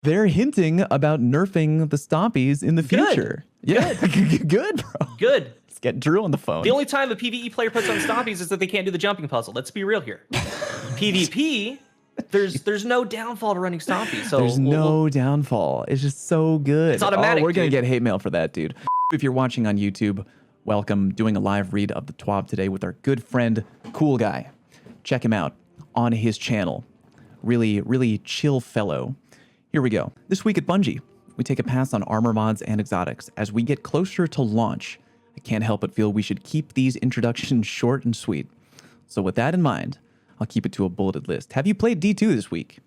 They're hinting about nerfing the Stompies in the future. Yeah, good, bro. Good. Let's get Drew on the phone. The only time a PvE player puts on Stompies is that they can't do the jumping puzzle. Let's be real here. PvP, there's no downfall to running Stompies. So there's no downfall. It's just so good. It's automatic. Oh, we're gonna get hate mail for that, dude. If you're watching on YouTube, welcome. Doing a live read of the Twab today with our good friend CoolGuy. Check him out on his channel. Really chill fellow. Here we go. This week at Bungie, we take a pass on armor mods and exotics. As we get closer to launch, I can't help but feel we should keep these introductions short and sweet. So with that in mind, I'll keep it to a bulleted list. Have you played D2 this week?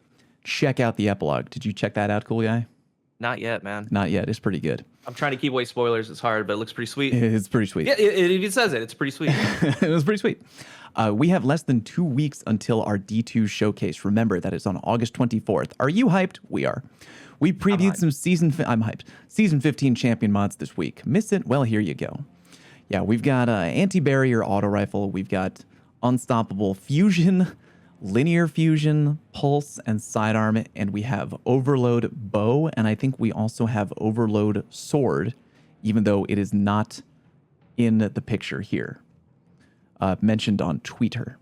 Check out the epilogue. Did you check that out, CoolGuy? Not yet, man. Not yet. It's pretty good. I'm trying to keep away spoilers. It's hard, but it looks pretty sweet. It's pretty sweet. Yeah, it even says it. It's pretty sweet. It was pretty sweet. We have less than 2 weeks until our D2 showcase. Remember that it's on August 24th. Are you hyped? We are. We previewed some I'm hyped. Season 15 champion mods this week. Miss it? Well, here you go. Yeah, we've got anti-barrier auto rifle. We've got unstoppable fusion, linear fusion, pulse, and sidearm. And we have overload bow. And I think we also have overload sword, even though it is not in the picture here. Mentioned on Twitter.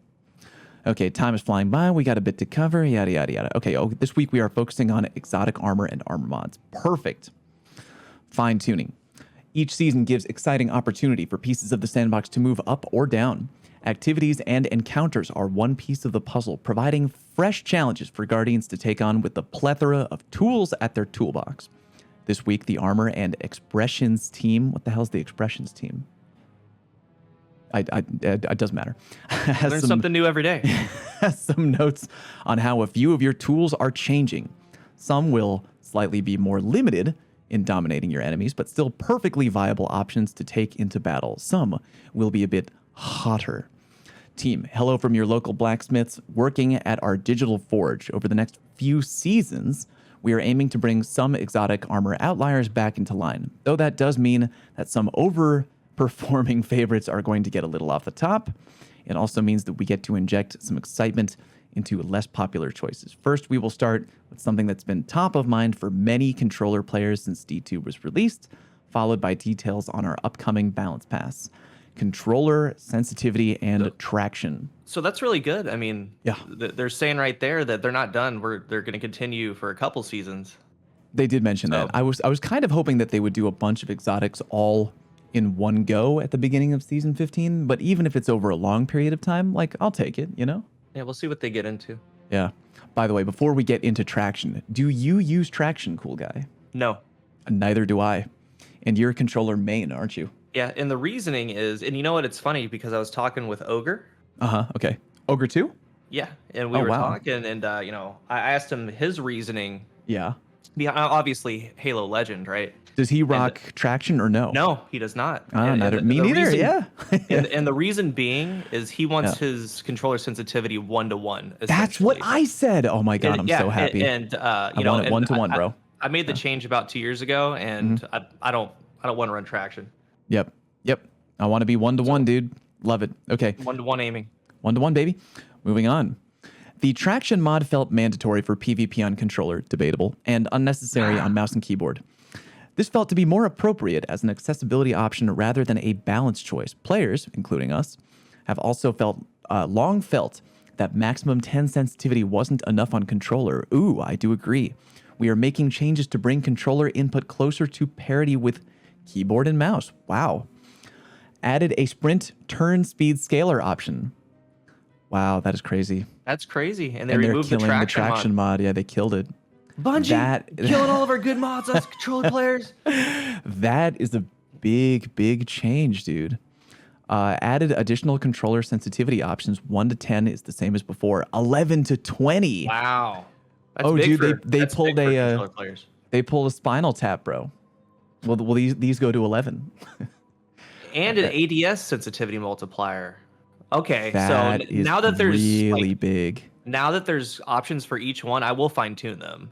Okay, time is flying by. We got a bit to cover. Yada, yada, yada. Okay, this week we are focusing on exotic armor and armor mods. Perfect. Fine tuning. Each season gives exciting opportunity for pieces of the sandbox to move up or down. Activities and encounters are one piece of the puzzle, providing fresh challenges for Guardians to take on with the plethora of tools at their toolbox. This week, the Armor and Expressions team. What the hell's the Expressions team? It doesn't matter. Learn something new every day. Has some notes on how a few of your tools are changing. Some will slightly be more limited in dominating your enemies, but still perfectly viable options to take into battle. Some will be a bit hotter. Team, hello from your local blacksmiths working at our digital forge. Over the next few seasons, we are aiming to bring some exotic armor outliers back into line, though that does mean that some overperforming favorites are going to get a little off the top. It also means that we get to inject some excitement into less popular choices. First, we will start with something that's been top of mind for many controller players since D2 was released, followed by details on our upcoming balance pass. Controller sensitivity and traction. So that's really good. I mean, yeah, they're saying right there that they're not done. They're going to continue for a couple seasons. They did mention that. I was kind of hoping that they would do a bunch of exotics all in one go at the beginning of season 15, but even if it's over a long period of time, like, I'll take it, you know? Yeah, we'll see what they get into. Yeah. By the way, before we get into traction, do you use traction, CoolGuy? No. Neither do I. And you're a controller main, aren't you? Yeah, and the reasoning is, and you know what, it's funny because I was talking with Ogre. Okay. Ogre 2? Yeah, and we were talking, and, you know, I asked him his reasoning. Yeah. Obviously, Halo Legend, right? Does he rock traction or no? No, he does not. Me neither, yeah. and the reason being is he wants his controller sensitivity 1-to-1. That's what I said. Oh my God, I'm so happy. And you know, want it 1-to-1, bro. I made the change about 2 years ago, and I don't want to run traction. Yep. I want to be 1-to-1, dude. Love it. Okay. 1-to-1 aiming. 1-to-1, baby. Moving on. The traction mod felt mandatory for PvP on controller, debatable, and unnecessary on mouse and keyboard. This felt to be more appropriate as an accessibility option rather than a balance choice. Players, including us, have also long felt that maximum 10 sensitivity wasn't enough on controller. Ooh, I do agree. We are making changes to bring controller input closer to parity with keyboard and mouse. Wow. Added a sprint turn speed scaler option. Wow, that is crazy. That's crazy. And they removed the traction mod. Yeah, they killed it. Bungie killing all of our good mods as controller players. That is a big change, dude. Added additional controller sensitivity options. 1 to 10 is the same as before. 11 to 20. Wow. That's big dude, they pulled they pulled a spinal tap, bro. Well, these go to 11. And an ADS sensitivity multiplier. Okay, that so now that there's really big. Now that there's options for each one, I will fine tune them.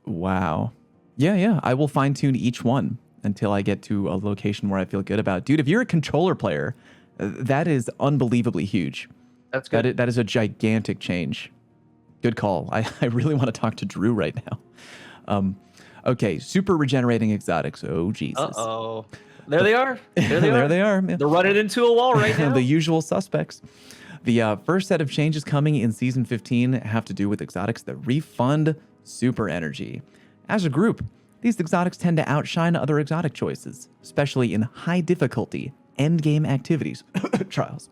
Wow. Yeah. I will fine tune each one until I get to a location where I feel good about. Dude, if you're a controller player, that is unbelievably huge. That's good. That is a gigantic change. Good call. I really want to talk to Drew right now. Okay, super regenerating exotics. Oh, Jesus. Uh-oh. There they are. There they There are. they are. They're running into a wall right now. The usual suspects. The first set of changes coming in Season 15 have to do with exotics that refund super energy. As a group, these exotics tend to outshine other exotic choices, especially in high difficulty endgame activities, trials.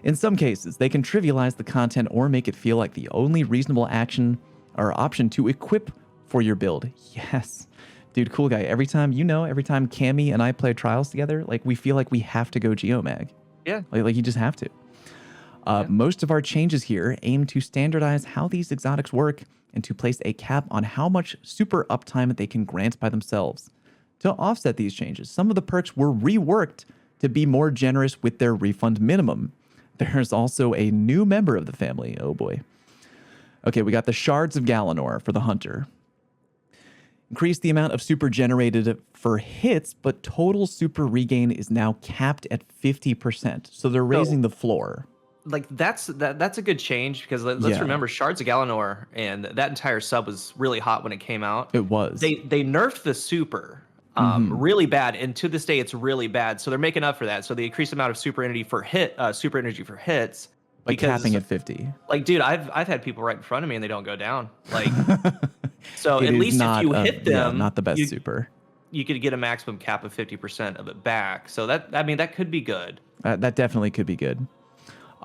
In some cases, they can trivialize the content or make it feel like the only reasonable action or option to equip for your build. Yes. Dude, CoolGuy, every time Cammy and I play trials together, like we feel like we have to go Geomag. Yeah. Like you just have to. Most of our changes here aim to standardize how these exotics work and to place a cap on how much super uptime they can grant by themselves. To offset these changes, some of the perks were reworked to be more generous with their refund minimum. There's also a new member of the family. Oh boy. Okay, we got the Shards of Galanor for the Hunter. Increase the amount of super generated for hits, but total super regain is now capped at 50%. So they're raising the floor. Like that's a good change because let's remember Shards of Galanor and that entire sub was really hot when it came out. It was. They nerfed the super really bad, and to this day it's really bad. So they're making up for that. So they increased the amount of super energy for hits by capping at 50. Like, dude, I've had people right in front of me and they don't go down. Like, so at least if you hit them, not the best super. You could get a maximum cap of 50% of it back. So that could be good. That definitely could be good.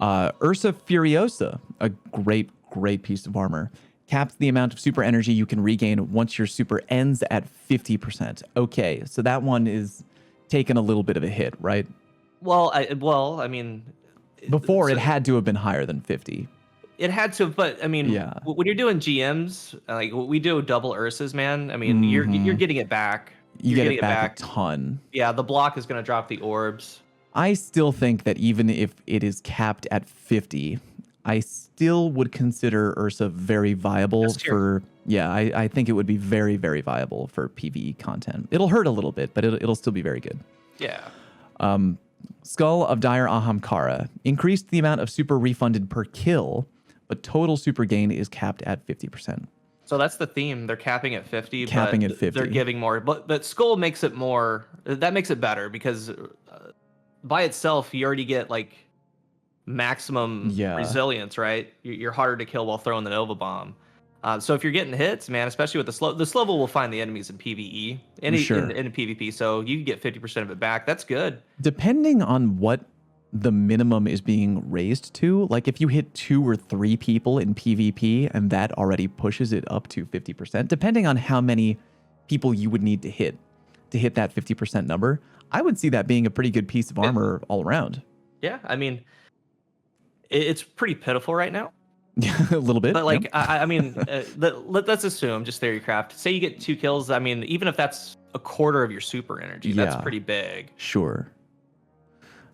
Ursa Furiosa, a great piece of armor, caps the amount of super energy you can regain once your super ends at 50%. Okay, so that one is taking a little bit of a hit, right? Well, I mean, before it had to have been higher than 50. It had to, but I mean, when you're doing GMs, like we do double Ursas, man. I mean, you're getting it back. You get it back a ton. Yeah, the block is going to drop the orbs. I still think that even if it is capped at 50, I still would consider Ursa very viable for. Yeah, I think it would be very, very viable for PvE content. It'll hurt a little bit, but it'll still be very good. Yeah. Skull of Dire Ahamkara increased the amount of super refunded per kill, but total super gain is capped at 50%. So that's the theme. They're capping at 50. Capping at 50. They're giving more, but Skull makes it more. That makes it better because by itself, you already get like maximum resilience, right? You're harder to kill while throwing the Nova Bomb. So if you're getting hits, man, especially with the slow will find the enemies in PvE in PvP. So you can get 50% of it back. That's good. Depending on what the minimum is being raised to, like if you hit 2 or 3 people in PvP and that already pushes it up to 50%, depending on how many people you would need to hit that 50% number, I would see that being a pretty good piece of armor all around. Yeah, I mean, it's pretty pitiful right now. A little bit. But like, I mean, let's assume, just theorycraft, say you get 2 kills. I mean, even if that's a quarter of your super energy, that's pretty big. Sure.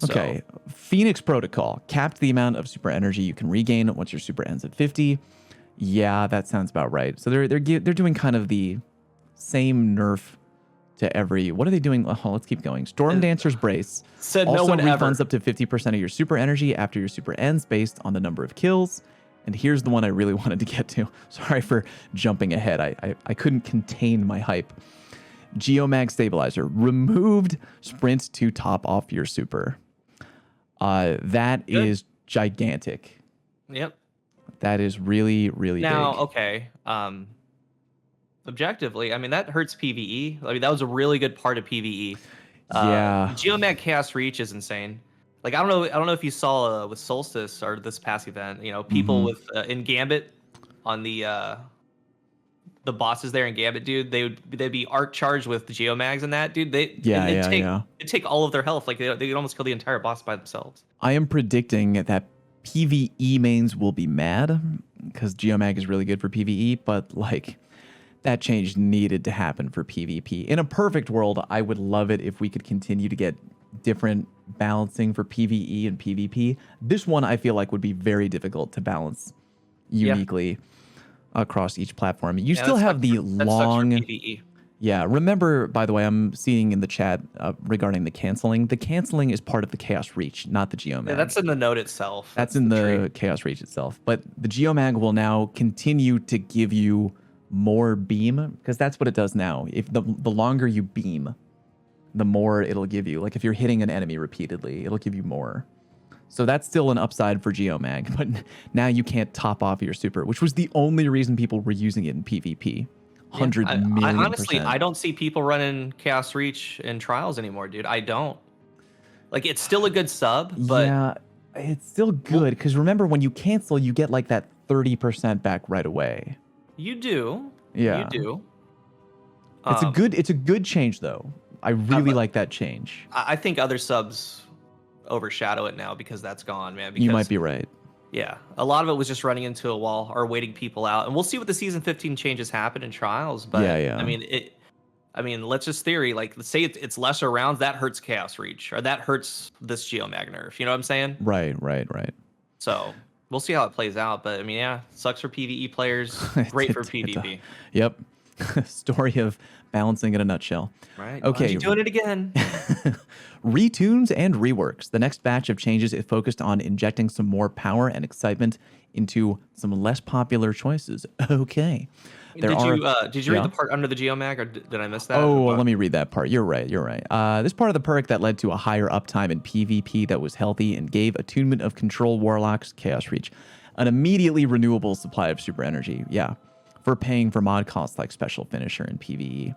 Okay, so. Phoenix Protocol capped the amount of super energy you can regain once your super ends at 50. Yeah, that sounds about right. So they're doing kind of the same nerf to every. What are they doing? Oh, let's keep going. Storm Dancer's Brace said also no one refunds ever. up to 50% of your super energy after your super ends based on the number of kills. And here's the one I really wanted to get to. Sorry for jumping ahead. I couldn't contain my hype. Geomag Stabilizer removed sprint to top off your super. That is gigantic. Yep. That is really, really big. Now, okay. Objectively, I mean, that hurts PvE. I mean, that was a really good part of PvE. Yeah. Geomag Chaos Reach is insane. Like, I don't know if you saw with Solstice or this past event, you know, people with in Gambit on the bosses there in Gambit, dude, they'd be arc charged with the Geomags and that, dude. It'd take all of their health. Like they could almost kill the entire boss by themselves. I am predicting that PvE mains will be mad because Geomag is really good for PvE, but like that change needed to happen for PvP. In a perfect world, I would love it if we could continue to get different balancing for PvE and PvP. This one I feel like would be very difficult to balance uniquely across each platform. You still have the long PvE. Yeah, remember, by the way, I'm seeing in the chat regarding the canceling. The canceling is part of the Chaos Reach, not the Geomag. Yeah, that's in the node itself. That's in the Chaos Reach itself. But the Geomag will now continue to give you more beam, because that's what it does now. If the longer you beam, the more it'll give you. Like if you're hitting an enemy repeatedly, it'll give you more. So that's still an upside for Geomag, but now you can't top off your super, which was the only reason people were using it in PvP. 100 million honestly, percent. I don't see people running Chaos Reach in Trials anymore, dude. I don't. Like, it's still a good sub, but... Yeah, it's still good, because remember, when you cancel, you get like that 30% back right away. You do. Yeah. You do. It's a good change, though. I really like that change. I think other subs overshadow it now because that's gone, man. Because, you might be right. Yeah, a lot of it was just running into a wall or waiting people out, and we'll see what the season 15 changes happen in Trials. But yeah. I mean, let's just theory. Like, let's say it's lesser rounds, that hurts Chaos Reach, or that hurts this Geomag nerf. You know what I'm saying? Right. So we'll see how it plays out. But I mean, yeah, sucks for PvE players. Great for PvP. Yep. Story of balancing in a nutshell. Right. Okay. You're doing it again. Retunes and reworks. The next batch of changes is focused on injecting some more power and excitement into some less popular choices. Okay. Did you read the part under the Geomag, or did I miss that? Oh, well, let me read that part. You're right. This part of the perk that led to a higher uptime in PvP that was healthy and gave Attunement of Control Warlocks Chaos Reach an immediately renewable supply of super energy. Yeah. For paying for mod costs like Special Finisher and PvE.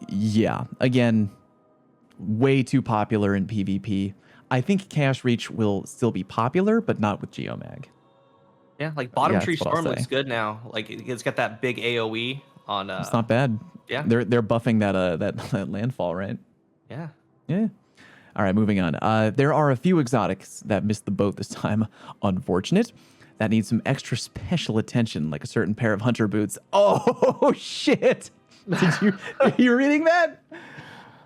Yeah. Again, way too popular in PvP. I think Chaos Reach will still be popular, but not with Geomag. Yeah, like Bottom Tree Storm looks good now. Like it's got that big AoE on. It's not bad. Yeah, they're buffing that landfall, right? Yeah. All right, moving on. There are a few exotics that missed the boat this time. Unfortunate. That needs some extra special attention, like a certain pair of hunter boots. Oh shit! Are you reading that?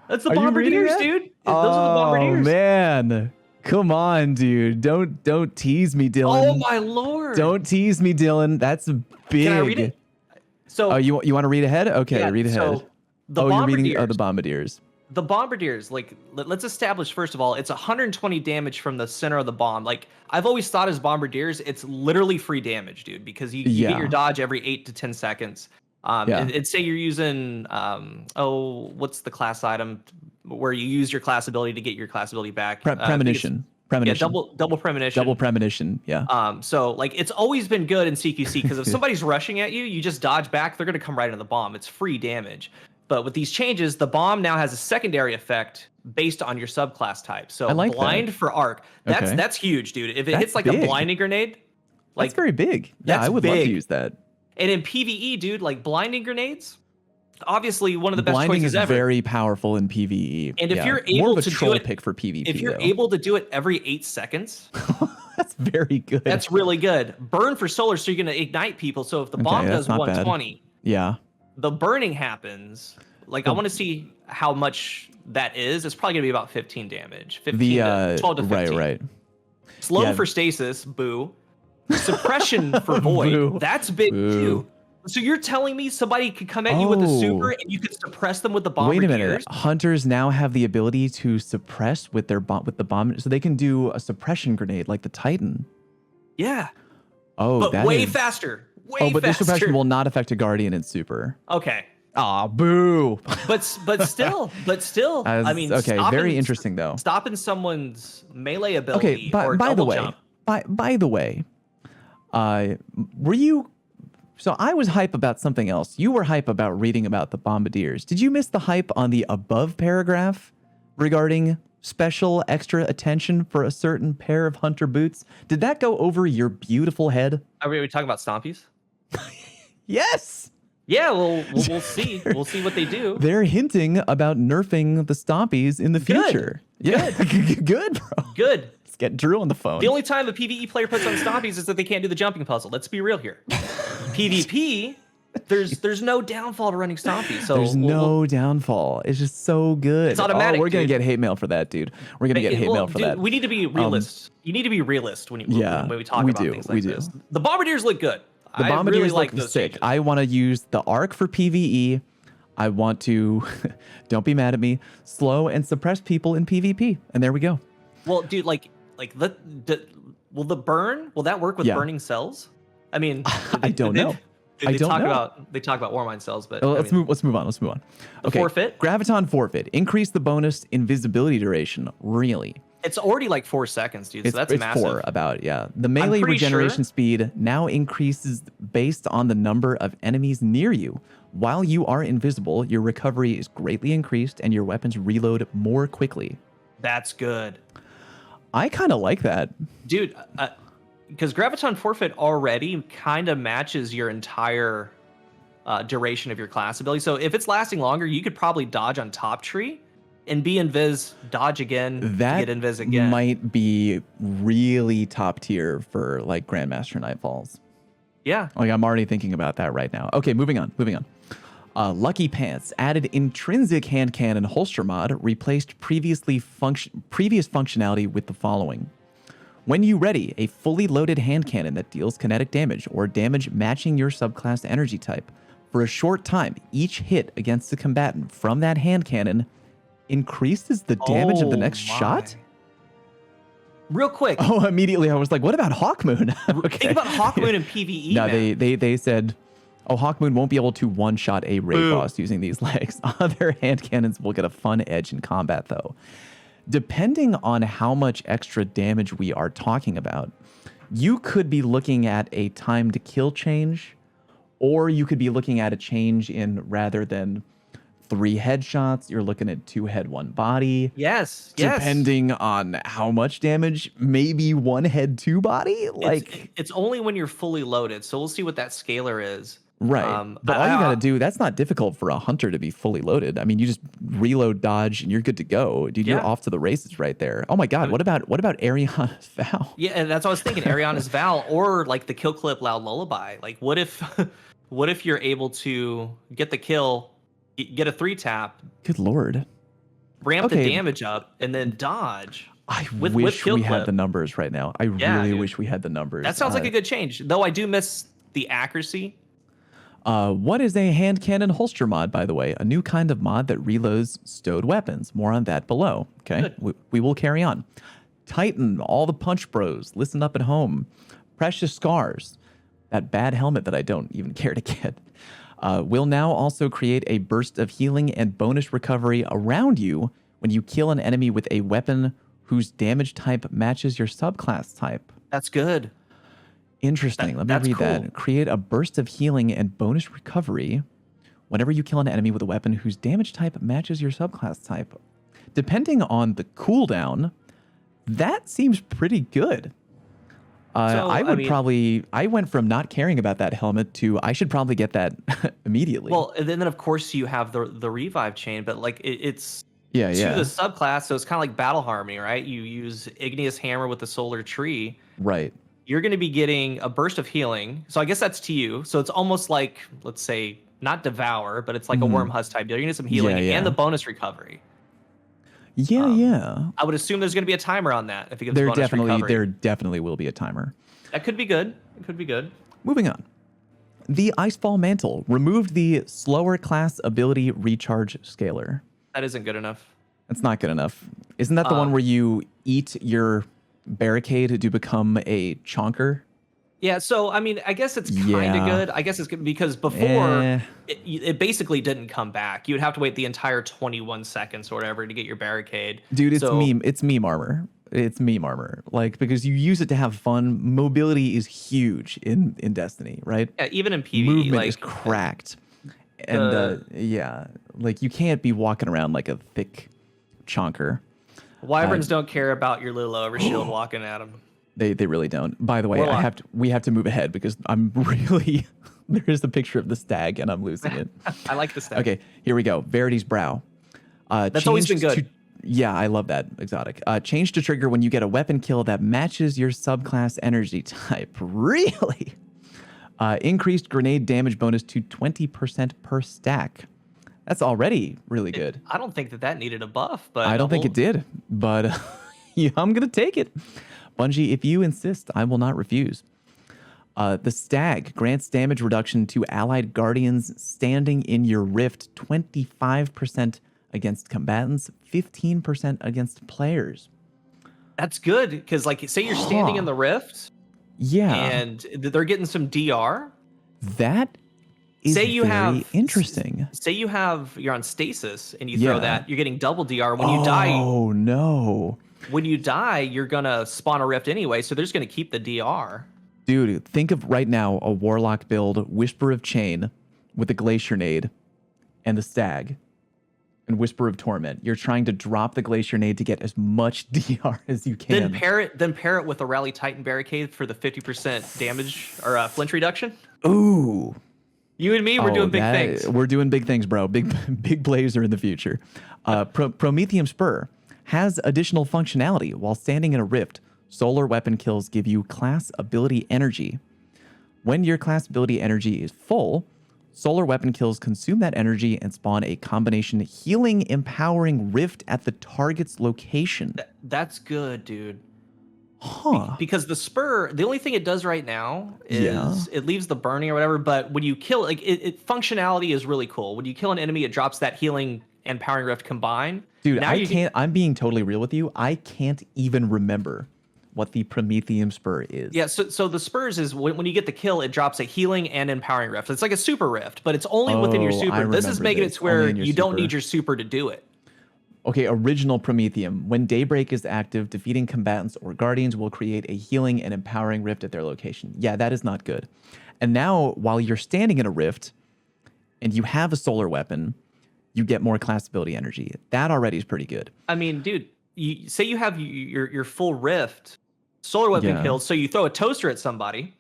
That's the Bombardiers, dude. Those are the Bombardiers. Oh man. Come on, dude. Don't tease me, Dylan. Oh my lord. Don't tease me, Dylan. That's big. Can I read it? So you want to read ahead? Okay, yeah, read ahead. So you're reading the Bombardiers. The Bombardiers, like, let's establish first of all, it's 120 damage from the center of the bomb. Like, I've always thought as Bombardiers, it's literally free damage, dude, because you get your dodge every 8 to 10 seconds. And say you're using what's the class item where you use your class ability to get your class ability back? Premonition. Yeah, double premonition. Double premonition. Yeah. So like it's always been good in CQC because if somebody's rushing at you, you just dodge back. They're gonna come right into the bomb. It's free damage. But with these changes, the bomb now has a secondary effect based on your subclass type. So blind for arc. That's huge, dude. If it hits like a blinding grenade, like that's very big. Yeah, I would love to use that. And in PvE, dude, like blinding grenades, obviously one of the best blinding choices is ever. very powerful in PvE. And if you're more able of a to troll do it, pick for PvP, if you're able to do it every 8 seconds, that's very good. That's really good. Burn for solar, so you're gonna ignite people. So if the bomb does 120, the burning happens. Like I want to see how much that is. It's probably gonna be about 15 damage. 12 to 15. Right. Slow for stasis, boo. Suppression for void. That's big too. So you're telling me somebody could come at you with a super and you could suppress them with the Bombardiers? Wait a minute. Hunters now have the ability to suppress with the bomb, so they can do a suppression grenade like the Titan. Yeah. Oh, but way faster. But this suppression will not affect a Guardian in super. Okay. Ah, boo. But still, I mean, okay, very interesting though. Stopping someone's melee ability. Okay, by the way, were you? So I was hype about something else. You were hype about reading about the Bombardiers. Did you miss the hype on the above paragraph regarding special extra attention for a certain pair of hunter boots? Did that go over your beautiful head? Are we talking about stompies? Yes. Yeah, well, we'll see. We'll see what they do. They're hinting about nerfing the stompies in the future. Yeah, good, bro. Good. Let's get Drew on the phone. The only time a PvE player puts on stompies is that they can't do the jumping puzzle. Let's be real here. PvP, there's no downfall to running stompies. So there's no downfall. It's just so good. It's automatic. We're gonna get hate mail for that, dude. We're gonna get hate mail for that. We need to be realists. You need to be realist when we talk about things like this. The Bombardiers look good. The Bombardiers really look sick. Changes. I want to use the arc for PvE. I want to, don't be mad at me, slow and suppress people in PvP. And there we go. Well, dude, will the burn, will that work with burning cells? I mean, I don't know. I don't know. They talk about Warmind Cells, but Let's move on. Okay. Forfeit. Graviton forfeit. Increase the bonus invisibility duration. Really? It's already like 4 seconds, dude. So that's massive. 4 about, yeah. The melee regeneration speed now increases based on the number of enemies near you. While you are invisible, your recovery is greatly increased and your weapons reload more quickly. That's good. I kind of like that. Dude, because Graviton Forfeit already kind of matches your entire duration of your class ability. So if it's lasting longer, you could probably dodge on top tree and be invis, dodge again, get invis again. Might be really top tier for like Grandmaster Nightfalls. Yeah. Like I'm already thinking about that right now. Okay, moving on. Lucky Pants added intrinsic hand cannon holster mod, replaced previous functionality with the following. When you ready, a fully loaded hand cannon that deals kinetic damage or damage matching your subclass energy type. For a short time, each hit against the combatant from that hand cannon increases the damage of the next shot? Real quick. Oh, immediately I was like, what about Hawkmoon? Okay. Think about Hawkmoon and PvE. No, they said, oh, Hawkmoon won't be able to one-shot a raid boss using these legs. Other hand cannons will get a fun edge in combat, though. Depending on how much extra damage we are talking about, you could be looking at a time to kill change, or you could be looking at a change in rather than 3 headshots, you're looking at 2 head, 1 body. Yes. Depending on how much damage, maybe 1 head, 2 body. Like it's only when you're fully loaded. So we'll see what that scaler is. Right. But all you got to do, that's not difficult for a hunter to be fully loaded. I mean, you just reload, dodge, and you're good to go. Dude, you're off to the races right there. Oh my God. What about Ariana's Vow? Yeah, and that's what I was thinking. Ariana's Vow or like the kill clip Loud Lullaby. Like what if you're able to get the kill, get a 3-tap. Good Lord. Ramp the damage up and then dodge. I wish we had the numbers right now. I really wish we had the numbers. That sounds like a good change. Though I do miss the accuracy. What is a hand cannon holster mod, by the way? A new kind of mod that reloads stowed weapons. More on that below. Okay, we will carry on. Titan, all the punch bros, listen up at home. Precious Scars, that bad helmet that I don't even care to get, will now also create a burst of healing and bonus recovery around you when you kill an enemy with a weapon whose damage type matches your subclass type. That's good. Interesting. Let me read that. Create a burst of healing and bonus recovery whenever you kill an enemy with a weapon whose damage type matches your subclass type. Depending on the cooldown, that seems pretty good. I went from not caring about that helmet to I should probably get that immediately. Well, and then of course you have the revive chain, but like it's to the subclass, so it's kind of like Battle Harmony, right? You use Igneous Hammer with the Solar Tree. Right. You're going to be getting a burst of healing. So I guess that's to you. So it's almost like, let's say, not Devour, but it's like a Worm Husk type deal. You're going to get some healing and the bonus recovery. Yeah. I would assume there's going to be a timer on that if it gives bonus recovery. There definitely will be a timer. That could be good. It could be good. Moving on. The Icefall Mantle removed the slower class ability recharge scaler. That isn't good enough. That's not good enough. Isn't that the one where you eat your barricade to become a chonker? Yeah, so I mean, I guess it's kind of good. I guess it's good because before it basically didn't come back. You would have to wait the entire 21 seconds or whatever to get your barricade. Dude, it's meme armor. It's meme armor. Like, because you use it to have fun. Mobility is huge in Destiny, right? Yeah, even in PvE. Movement is cracked. And like you can't be walking around like a thick chonker. Wyverns don't care about your little overshield walking at them. They really don't. By the way, we have to move ahead because I'm really there is a picture of the stag and I'm losing it. I like the stag. Okay, here we go. Verity's Brow. That's always been good. Yeah, I love that exotic. Change to trigger when you get a weapon kill that matches your subclass energy type. Really? Increased grenade damage bonus to 20% per stack. That's already really good. I don't think that needed a buff, but I don't think it did, but I'm gonna take it. Bungie, if you insist, I will not refuse. The Stag grants damage reduction to allied guardians standing in your rift, 25% against combatants, 15% against players. That's good, because like say you're standing in the rift, and they're getting some DR. That is say you very have interesting. Say you're on stasis and you throw that, you're getting double DR. When you die, oh no. When you die, you're gonna spawn a rift anyway, so they're just gonna keep the DR. Dude, think of right now a Warlock build, Whisper of Chain, with the Glacier Nade and the Stag and Whisper of Torment. You're trying to drop the Glacier Nade to get as much DR as you can. Then pair it with a Rally Titan Barricade for the 50% damage or flinch reduction. Ooh. You and me, we're doing big things. We're doing big things, bro. Big plays are in the future. Prometheum Spur has additional functionality. While standing in a rift, solar weapon kills give you class ability energy. When your class ability energy is full, solar weapon kills consume that energy and spawn a combination healing, empowering rift at the target's location. That's good, dude. Huh. Because the spur, the only thing it does right now is it leaves the burning or whatever, but when you kill, like functionality is really cool. When you kill an enemy, it drops that healing and powering rift combined. Dude, I'm being totally real with you. I can't even remember what the Prometheum Spur is. Yeah, so the spurs is when you get the kill, it drops a healing and empowering rift. It's like a super rift, but it's only within your super. This is making it to where you don't need your super to do it. Okay, original Prometheum. When Daybreak is active, defeating combatants or guardians will create a healing and empowering rift at their location. Yeah, that is not good. And now, while you're standing in a rift and you have a solar weapon, you get more class ability energy. That already is pretty good. I mean, dude, say you have your full rift, solar weapon kills, so you throw a toaster at somebody.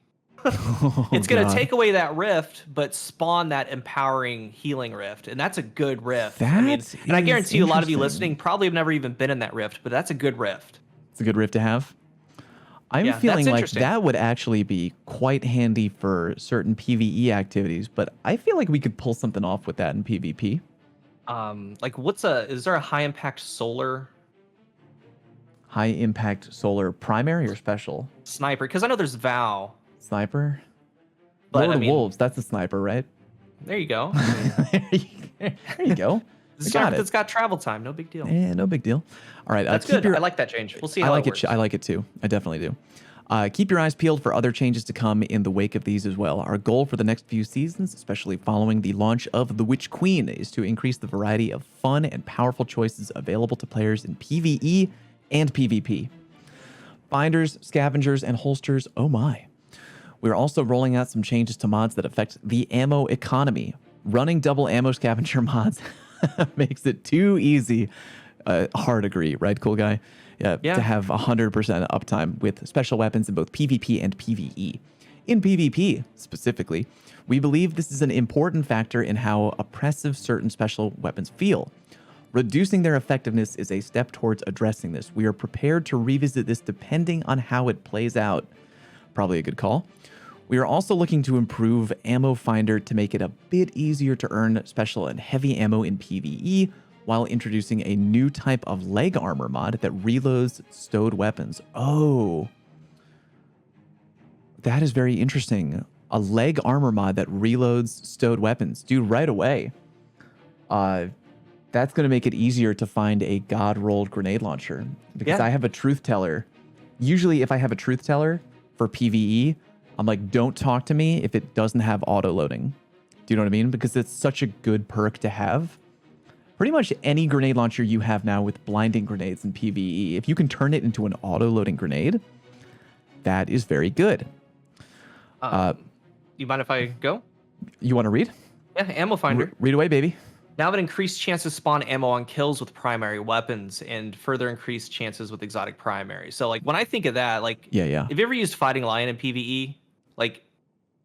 It's going to take away that rift, but spawn that empowering healing rift. And that's a good rift. And I guarantee you a lot of you listening probably have never even been in that rift, but that's a good rift. It's a good rift to have. I'm feeling like that would actually be quite handy for certain PvE activities, but I feel like we could pull something off with that in PvP. Like is there a high impact solar? High impact solar primary or special? Sniper, because I know there's Vow. Sniper? But, Lord of Wolves, that's a sniper, right? There you go. There you go. It's got travel time, no big deal. Yeah, no big deal. All right, that's good. I like that change. We'll see how it works. I like it too. I definitely do. Keep your eyes peeled for other changes to come in the wake of these as well. Our goal for the next few seasons, especially following the launch of The Witch Queen, is to increase the variety of fun and powerful choices available to players in PvE and PvP. Binders, scavengers, and holsters, oh my. We're also rolling out some changes to mods that affect the ammo economy. Running double ammo scavenger mods makes it too easy. Hard agree, right, cool guy? Yeah. To have 100% uptime with special weapons in both PvP and PvE. In PvP, specifically, we believe this is an important factor in how oppressive certain special weapons feel. Reducing their effectiveness is a step towards addressing this. We are prepared to revisit this depending on how it plays out. Probably a good call. We are also looking to improve Ammo Finder to make it a bit easier to earn special and heavy ammo in PvE, while introducing a new type of leg armor mod that reloads stowed weapons. Oh, that is very interesting. A leg armor mod that reloads stowed weapons. Dude, right away. That's going to make it easier to find a god-rolled grenade launcher. Because I have a truth teller. Usually if I have a truth teller for PvE, I'm like, don't talk to me if it doesn't have auto-loading. Do you know what I mean? Because it's such a good perk to have. Pretty much any grenade launcher you have now with blinding grenades in PvE, if you can turn it into an auto-loading grenade, that is very good. You mind if I go? You want to read? Yeah, Ammo Finder. Read away, baby. Now have an increased chance to spawn ammo on kills with primary weapons and further increased chances with exotic primary. So like when I think of that, like yeah. Have you ever used Fighting Lion in PvE? Like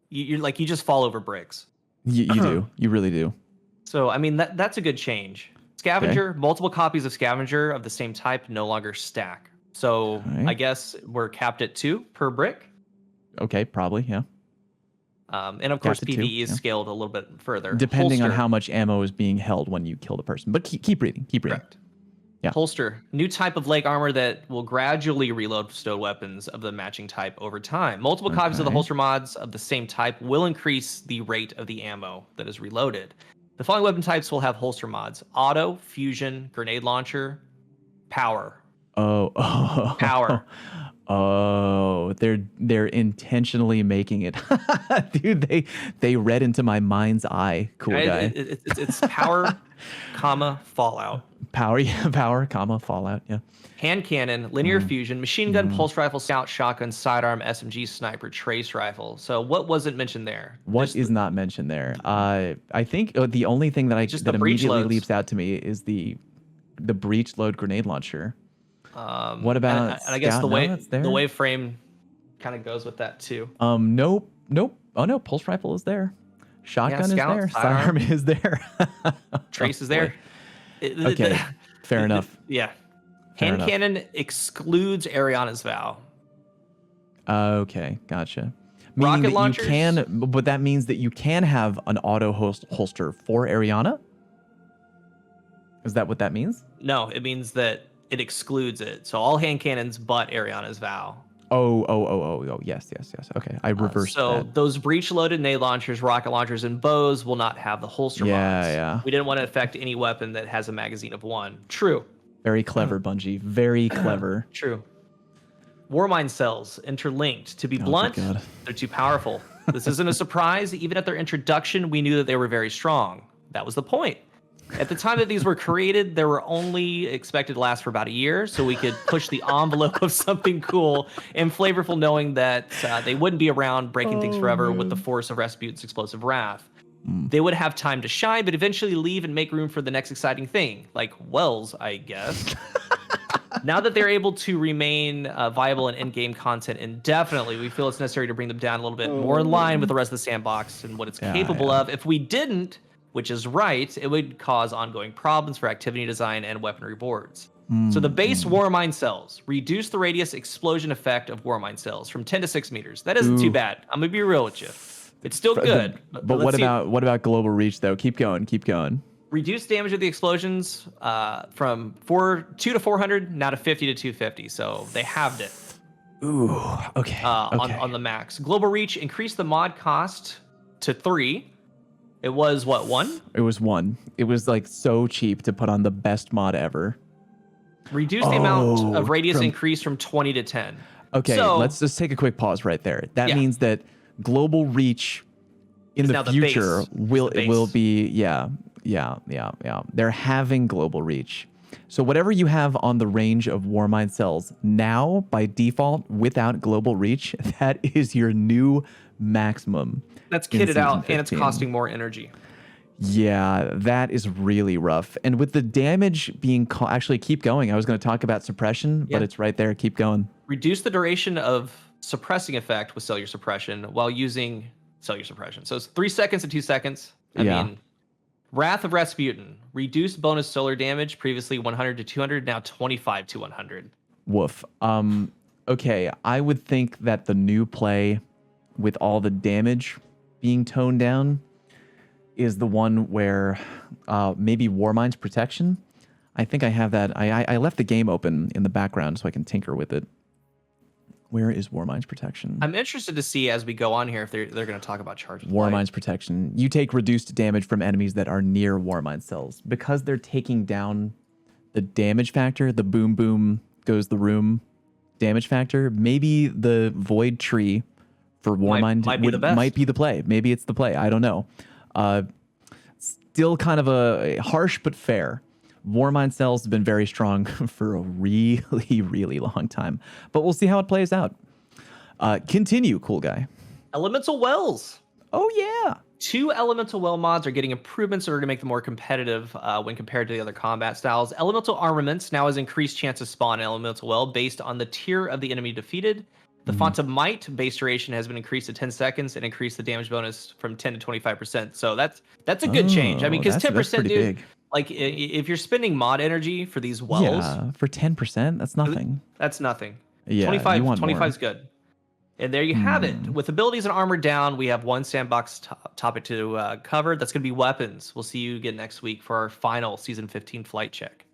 you just fall over bricks. You do. You really do. So I mean that's a good change. Scavenger, multiple copies of Scavenger of the same type no longer stack. So I guess we're capped at 2 per brick. Okay, probably, yeah. And of course, PvE is scaled a little bit further. Depending on how much ammo is being held when you kill the person. But keep reading. Correct. Yeah. Holster, new type of leg armor that will gradually reload stowed weapons of the matching type over time. Multiple copies of the holster mods of the same type will increase the rate of the ammo that is reloaded. The following weapon types will have holster mods: auto, fusion, grenade launcher, power. Power. Oh, they're intentionally making it. Dude, they read into my mind's eye. Cool guy. It's power, comma, fallout. Power, yeah, power, comma, fallout. Yeah. Hand cannon, linear fusion, machine gun, pulse rifle, scout, shotgun, sidearm, SMG, sniper, trace rifle. So what wasn't mentioned there? What is not mentioned there? I think the only thing that immediately leaps out to me is the breach load grenade launcher. What about and I guess Scout? the wave frame kind of goes with that too. Nope. Oh no, pulse rifle is there. Shotgun is there. Sidearm is there. Trace is there. Okay, fair enough. Yeah. Hand cannon excludes Ariana's Vow. Okay, gotcha. Meaning Rocket that launchers? You can, but that means that you can have an auto holster for Ariana? Is that what that means? No, it means that it excludes it. So all hand cannons but Ariana's Vow. Oh, yes. Okay, I reversed that. Those breech-loaded nade launchers, rocket launchers, and bows will not have the holster mods. Yeah. We didn't want to affect any weapon that has a magazine of 1. True. Very clever, Bungie. Very clever. True. Warmind cells interlinked. To be blunt, they're too powerful. This isn't a surprise. Even at their introduction, we knew that they were very strong. That was the point. At the time that these were created, they were only expected to last for about a year, so we could push the envelope of something cool and flavorful, knowing that they wouldn't be around breaking things forever with the force of Rasputin's explosive wrath. They would have time to shine, but eventually leave and make room for the next exciting thing, like wells, I guess. Now that they're able to remain viable in in-game content indefinitely, we feel it's necessary to bring them down a little bit more in line with the rest of the sandbox and what it's capable of. If we didn't, which is right, it would cause ongoing problems for activity design and weaponry boards. So the base Warmind cells reduce the radius explosion effect of Warmind cells from 10 to 6 meters. That isn't too bad. I'm gonna be real with you. It's still good. But what about global reach though? Keep going. Reduce damage of the explosions from 2 to 400 now to 50 to 250. So they halved it. Ooh, okay. On the max. Global reach increased the mod cost to 3. It was what, 1? It was 1. It was like so cheap to put on the best mod ever. Reduce the amount of radius increase from 20 to 10. Okay, so, let's just take a quick pause right there. That means that global reach in the future will be they're having global reach. So whatever you have on the range of Warmind cells now by default without global reach, that is your new maximum. That's kitted out and it's costing more energy. Yeah, that is really rough. And with the damage being actually keep going. I was going to talk about suppression, but it's right there. Keep going. Reduce the duration of suppressing effect with cellular suppression while using cellular suppression. So it's 3 seconds to 2 seconds. I mean, Wrath of Rasputin. Reduced bonus solar damage, previously 100 to 200, now 25 to 100. Woof. Okay, I would think that the new play with all the damage being toned down is the one where maybe Warmind's Protection. I think I have that. I left the game open in the background so I can tinker with it. Where is Warmind's Protection? I'm interested to see as we go on here if they're going to talk about charge. Warmind's Protection. You take reduced damage from enemies that are near Warmind cells. Because they're taking down the damage factor, the boom boom goes the room damage factor, maybe the Void Tree for Warmind might be the best. Might be the play. Maybe it's the play. I don't know. Still kind of a harsh but fair. Warmind cells have been very strong for a really, really long time. But we'll see how it plays out. Continue, cool guy. Elemental wells. Oh, yeah. 2 elemental well mods are getting improvements in order to make them more competitive when compared to the other combat styles. Elemental armaments now has increased chance to spawn an elemental well based on the tier of the enemy defeated. The Font of Might base duration has been increased to 10 seconds and increased the damage bonus from 10 to 25%. So that's a good change. I mean, because 10%, dude, big. Like if you're spending mod energy for these wells, for 10%, that's nothing. That's nothing. Yeah, 25 is good. And there you have it. With abilities and armor down, we have one sandbox topic to cover. That's going to be weapons. We'll see you again next week for our final Season 15 flight check.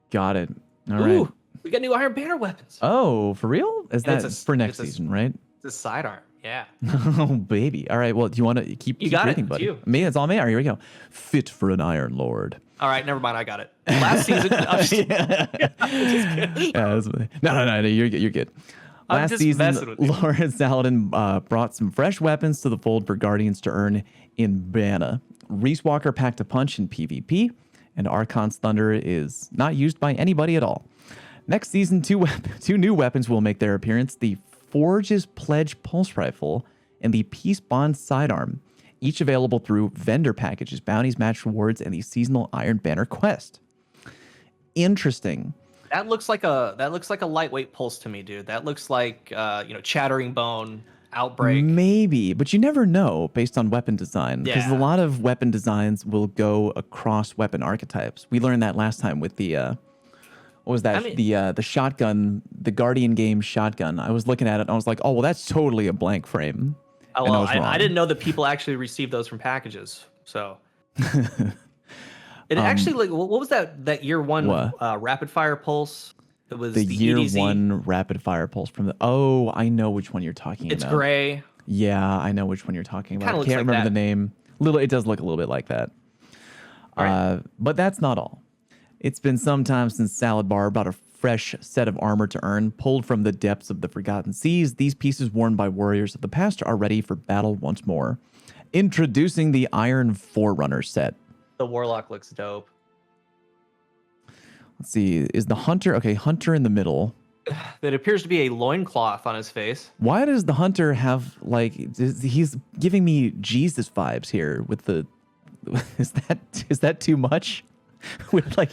Got it. All right. We got new Iron Banner weapons. Oh, for real? Is that for next season, right? It's a sidearm. Yeah. Oh, baby. All right. Well, do you want to keep got reading, it. buddy? It's you. Me, it's all me. All right, here we go. Fit for an Iron Lord. All right, never mind. I got it. Last season. No. You're good. Last season, Lauren Saladin brought some fresh weapons to the fold for Guardians to earn in Banna. Reese Walker packed a punch in PvP, and Archon's Thunder is not used by anybody at all. Next season, two new weapons will make their appearance: the Forge's Pledge Pulse Rifle and the Peace Bond Sidearm, each available through vendor packages, bounties, match rewards, and the seasonal Iron Banner quest. Interesting. That looks like a lightweight pulse to me, dude. That looks like Chattering Bone, Outbreak. Maybe, but you never know based on weapon design, because Yeah. a lot of weapon designs will go across weapon archetypes. We learned that last time with the what was that? The shotgun, the Guardian game shotgun. I was looking at it and I was like, oh well, that's totally a blank frame. Oh well, I didn't know that people actually received those from packages. So it actually, like, what was that year one rapid fire pulse? It was the year EDZ. one rapid fire pulse from the. Oh, I know which one you're talking about. It's gray. Yeah, I know which one you're talking about. I looks can't like remember that. the name. It does look a little bit like that. Right. But that's not all. It's been some time since Salad Bar brought a fresh set of armor to earn, pulled from the depths of the Forgotten Seas. These pieces worn by warriors of the past are ready for battle once more. Introducing the Iron Forerunner set. The Warlock looks dope. Let's see. Is the Hunter... Okay, Hunter in the middle. That appears to be a loincloth on his face. Why does the Hunter have, like... He's giving me Jesus vibes here with the... Is that too much? With like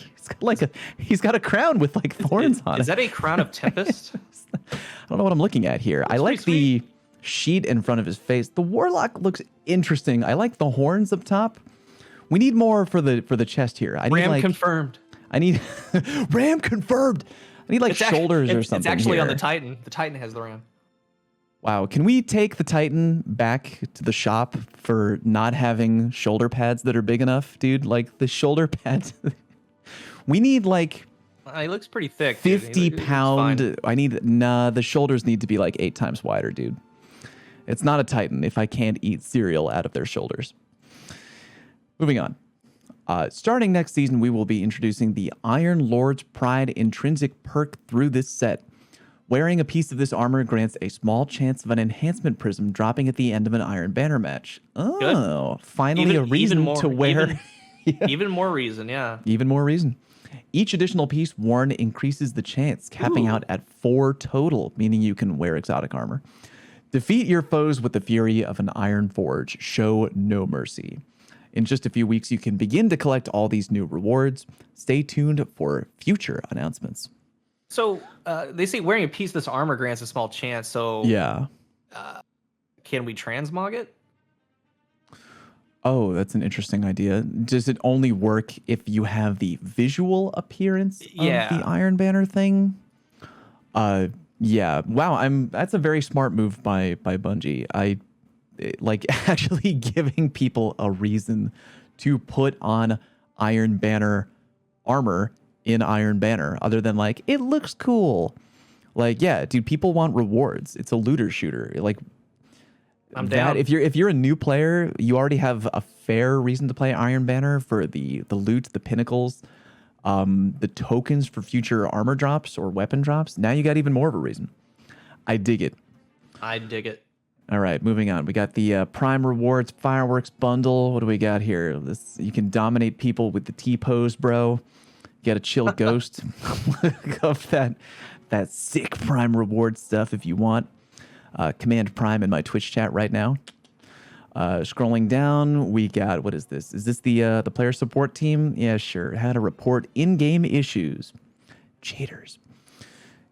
he's got a crown with like thorns on it. Is that a crown of Tempest? I don't know what I'm looking at here. I like the sheet in front of his face. The Warlock looks interesting. I like the horns up top. We need more for the chest here. I need Ram confirmed. I need Ram confirmed. I need like shoulders or something. It's actually here. on the Titan. The Titan has the Ram. Wow, can we take the Titan back to the shop for not having shoulder pads that are big enough, dude? Like the shoulder pads. We need like He looks pretty thick. 50-pound. The shoulders need to be like 8 times wider, dude. It's not a Titan if I can't eat cereal out of their shoulders. Moving on. Starting next season, we will be introducing the Iron Lord's Pride intrinsic perk through this set. Wearing a piece of this armor grants a small chance of an enhancement prism dropping at the end of an Iron Banner match. Oh, good. Finally a reason to wear. Even more reason, yeah. Even more reason. Each additional piece worn increases the chance, capping out at 4 total, meaning you can wear exotic armor. Defeat your foes with the fury of an Iron Forge. Show no mercy. In just a few weeks, you can begin to collect all these new rewards. Stay tuned for future announcements. So they say wearing a piece of this armor grants a small chance. So yeah, can we transmog it? Oh, that's an interesting idea. Does it only work if you have the visual appearance of the Iron Banner thing? Yeah. Wow. That's a very smart move by Bungie. I like actually giving people a reason to put on Iron Banner armor in Iron Banner, other than like, it looks cool. Like, yeah, dude, people want rewards. It's a looter shooter. Like, I'm down. If you're a new player, you already have a fair reason to play Iron Banner for the loot, the pinnacles, the tokens for future armor drops or weapon drops. Now you got even more of a reason. I dig it. I dig it. All right, moving on. We got the Prime Rewards Fireworks Bundle. What do we got here? You can dominate people with the T-pose, bro. Get a chill ghost of that sick Prime Reward stuff if you want. Command Prime in my Twitch chat right now. Scrolling down, we got, what is this? Is this the player support team? Yeah, sure. How to report in-game issues. Cheaters.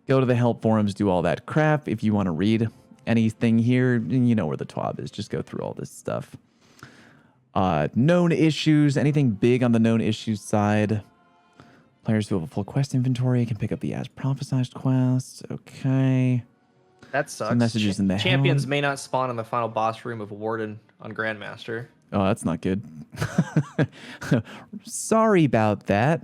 Go to the help forums, do all that crap. If you want to read anything here, you know where the Twab is. Just go through all this stuff. Known issues. Anything big on the known issues side? Players who have a full quest inventory can pick up the As Prophesized quest. Okay. That sucks. Some messages in the Champions may not spawn in the final boss room of Warden on Grandmaster. Oh, that's not good. Sorry about that.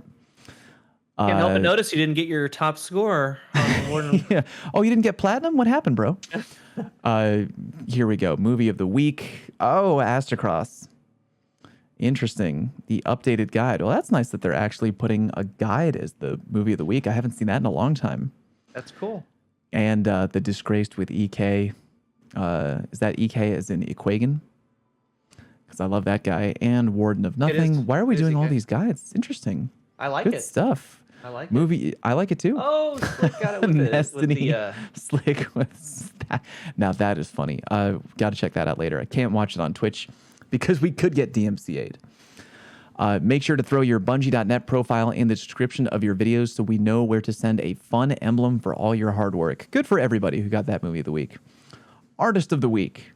Can't help but notice you didn't get your top score on Warden. Yeah. Oh, you didn't get platinum? What happened, bro? Here we go. Movie of the week. Oh, ASTRO. Interesting. The updated guide. Well, that's nice that they're actually putting a guide as the movie of the week. I haven't seen that in a long time. That's cool. And The Disgraced with EK. Is that EK as in Equagen? Because I love that guy. And Warden of Nothing. Why are we doing all these guides? It's interesting. I like Good it. Stuff. I like movie. I like it too. Oh, Slick got it with Destiny. Slick with that. Now that is funny. Got to check that out later. I can't watch it on Twitch because we could get DMCA'd. Make sure to throw your Bungie.net profile in the description of your videos so we know where to send a fun emblem for all your hard work. Good for everybody who got that movie of the week. Artist of the week.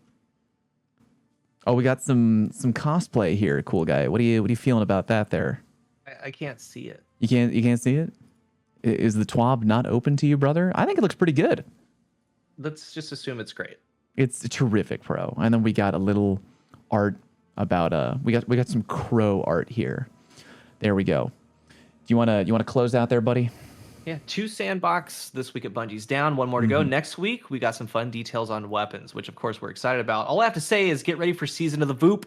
Oh, we got some cosplay here, CoolGuy. What are you feeling about that there? I can't see it. You can't see it? Is the Twab not open to you, brother? I think it looks pretty good. Let's just assume it's great. It's terrific, bro. And then we got a little art about we got some crow art here. There we go. Do you wanna close out there, buddy? Yeah, 2 sandbox this week at Bungie's down, 1 more to go. Next week we got some fun details on weapons, which of course we're excited about. All I have to say is get ready for Season of the Voop.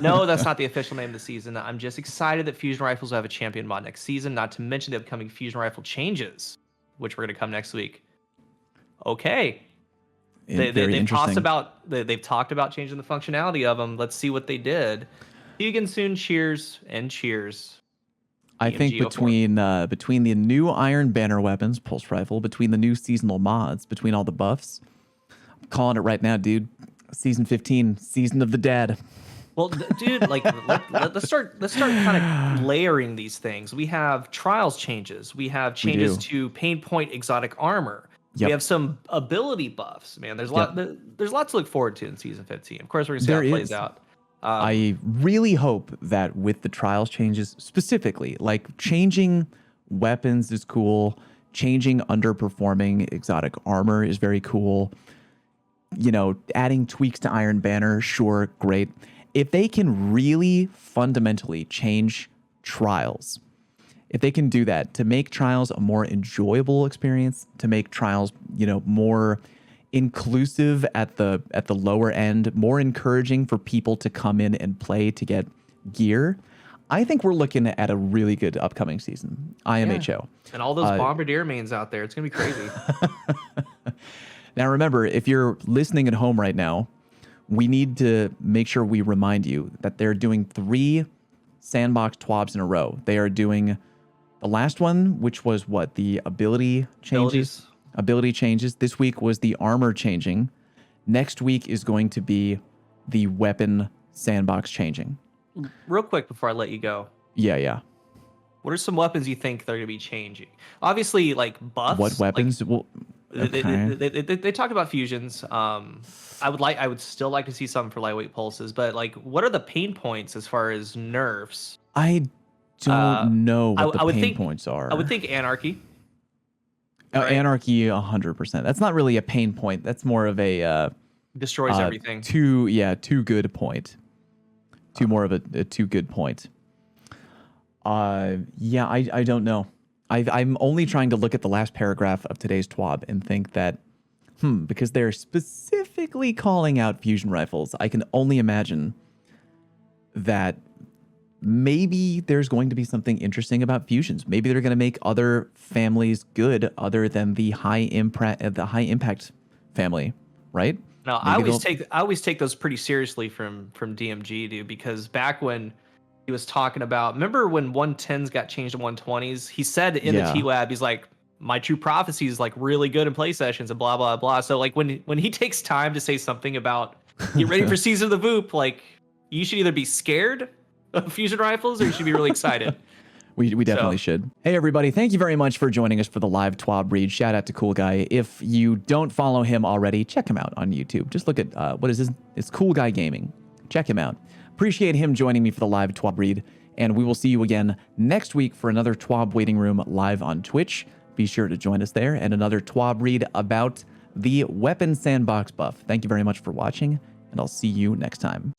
No, that's not the official name of the season. I'm just excited that Fusion Rifles will have a champion mod next season, not to mention the upcoming Fusion Rifle changes, which we're going to come next week. Okay. They've talked about changing the functionality of them. Let's see what they did. See you again soon. Cheers and cheers. I think between the new Iron Banner weapons, Pulse Rifle, between the new seasonal mods, between all the buffs, I'm calling it right now, dude. Season 15, Season of the Dead. Well, dude, like let's start kind of layering these things. We have trials changes. We have changes to pain point exotic armor. Yep. We have some ability buffs. Man, there's lots to look forward to in Season 15. Of course, we're gonna see how it plays out. I really hope that with the trials changes, specifically, like changing weapons is cool. Changing underperforming exotic armor is very cool. You know, adding tweaks to Iron Banner, sure, great. If they can really fundamentally change trials, if they can do that to make trials a more enjoyable experience, to make trials, more inclusive at the lower end, more encouraging for people to come in and play to get gear, I think we're looking at a really good upcoming season. IMHO. Yeah. And all those Bombardier mains out there, it's gonna be crazy. Now remember, if you're listening at home right now, we need to make sure we remind you that they're doing 3 sandbox TWABs in a row. They are doing the last one, which was the ability changes. Ability changes. This week was the armor changing. Next week is going to be the weapon sandbox changing. Real quick before I let you go. Yeah. What are some weapons you think they're going to be changing? Obviously, like buffs. What weapons? They talked about fusions. I would still like to see something for lightweight pulses, but like, what are the pain points as far as nerfs? I don't know what the pain points are. I would think anarchy. Right? Anarchy, 100%. That's not really a pain point. That's more of a destroys everything. Too good point. More of a too good point. I don't know. I'm only trying to look at the last paragraph of today's TWAB and think that, because they're specifically calling out fusion rifles, I can only imagine that maybe there's going to be something interesting about fusions. Maybe they're going to make other families good other than the high impact family, right? No, I always take those pretty seriously from DMG, dude, because back when he was talking about, remember when 110s got changed to 120s? He said in the TWAB, he's like, my true prophecy is like really good in play sessions and blah, blah, blah. So like when he takes time to say something about get ready for Season of the Voop, like you should either be scared of fusion rifles or you should be really excited. We definitely should. Hey, everybody. Thank you very much for joining us for the live TWAB read. Shout out to CoolGuy. If you don't follow him already, check him out on YouTube. Just look at, what is this? It's CoolGuy Gaming. Check him out. Appreciate him joining me for the live TWAB read. And we will see you again next week for another TWAB Waiting Room live on Twitch. Be sure to join us there and another TWAB read about the weapon sandbox buff. Thank you very much for watching, and I'll see you next time.